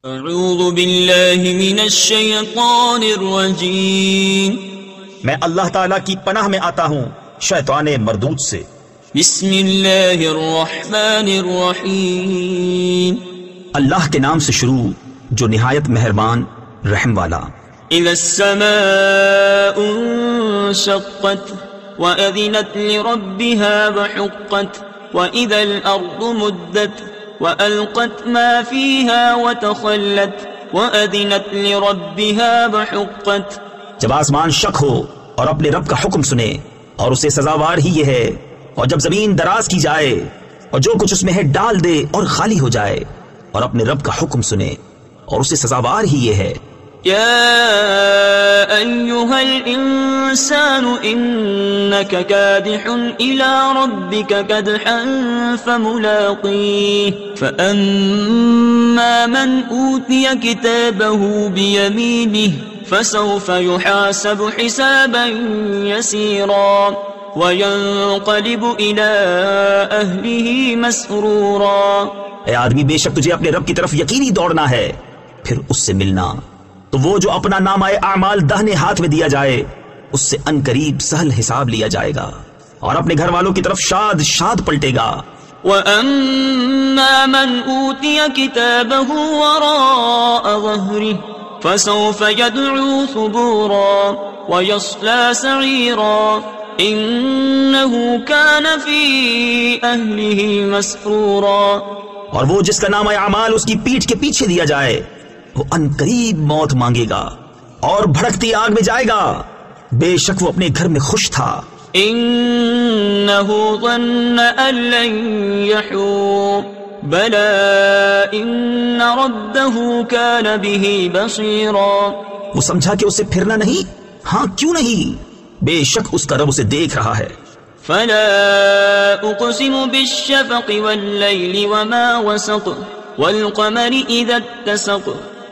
اعوذ باللہ من الشیطان الرجیم، میں اللہ تعالیٰ کی پناہ میں آتا ہوں شیطان مردود سے۔ بسم اللہ الرحمن الرحیم، اللہ کے نام سے شروع جو نہایت مہربان رحم والا۔ اذا السماء انشقت وأذنت لربها وحقت وإذا الأرض مدت وألقت ما فيها وتخلت وأذنت لربها وحقت۔ جب آسمان شق ہو اور اپنے رب کا حکم سنے اور اسے سزاوار ہی یہ ہے، اور جب زمین دراز کی جائے اور جو کچھ اس میں ہے ڈال دے اور خالی ہو جائے، اور اپنے رب کا حکم سنے اور اسے سزاوار ہی یہ ہے۔ يا أيها الإنسان إنك كادح إلى ربك كدحا فملاقيه فأما من أوتي كتابه بيمينه فسوف يحاسب حسابا يسيرا وينقلب إلى أهله مسرورا۔ اے آدمی، بے شک تجھے اپنے رب کی طرف یقینی دوڑنا ہے، پھر اس سے ملنا تو وہ جو اپنا نامہ اعمال دہنے ہاتھ میں دیا جائے اس سے ان قریب سہل حساب لیا جائے گا، اور اپنے گھر والوں کی طرف شاد شاد پلٹے گا۔ وَأَمَّا مَنْ أُوتِيَ كِتَابَهُ وَرَاءَ ظَهْرِهِ فَسَوْفَ يَدْعُو ثُبُورًا وَيَصْلَى سَعِيرًا إِنَّهُ كَانَ فِي أَهْلِهِ مَسْرُورًا۔ اور وہ جس کا نامہ اعمال اس کی پیٹھ کے پیچھے دیا جائے وہ ان قریب موت مانگے گا اور بھڑکتی آگ میں جائے گا، بے شک وہ اپنے گھر میں خوش تھا۔ انه ظن ان لن يحور بلى ان ربه كان به بصيرا۔ وہ سمجھا کہ اسے پھرنا نہیں، ہاں کیوں نہیں، بے شک اس کا رب اسے دیکھ رہا ہے۔ فلا اقسم بالشفق والليل وما وسق والقمر اذا اتسق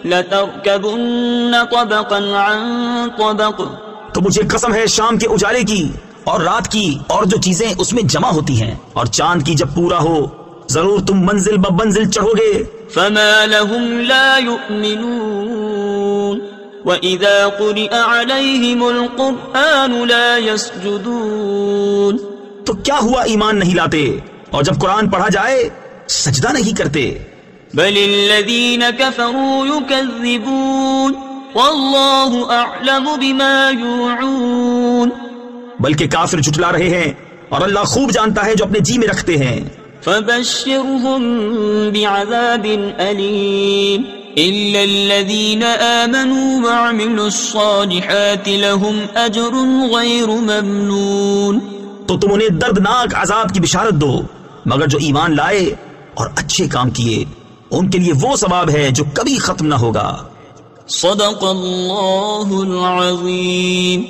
لتركبن طبقا عن طبق۔ تو مجھے قسم ہے شام کے اجالے کی اور رات کی اور جو چیزیں اس میں جمع ہوتی ہیں، اور چاند کی جب پورا ہو ضرور تم منزل ب منزل چڑھو گے۔ فما لهم لا يؤمنون وإذا قرئ عليهم القرآن لا يسجدون۔ تو کیا ہوا ایمان نہیں لاتے، اور جب قرآن پڑھا جائے سجدہ نہیں کرتے۔ بل الذين كفروا يكذبون والله أعلم بما يوعون۔ بلکہ کافر جھٹلا رہے ہیں اور اللہ خوب جانتا ہے جو اپنے جی میں رکھتے ہیں۔ فبشرهم بعذاب أليم إلا الذين آمنوا وعملوا الصالحات لهم أجر غير ممنون۔ تو تم انہیں دردناک عذاب کی بشارت دو، مگر جو ایمان لائے اور اچھے کام کیے ان کے لیے وہ ثواب ہے جو کبھی ختم نہ ہوگا۔ صدق اللہ العظیم۔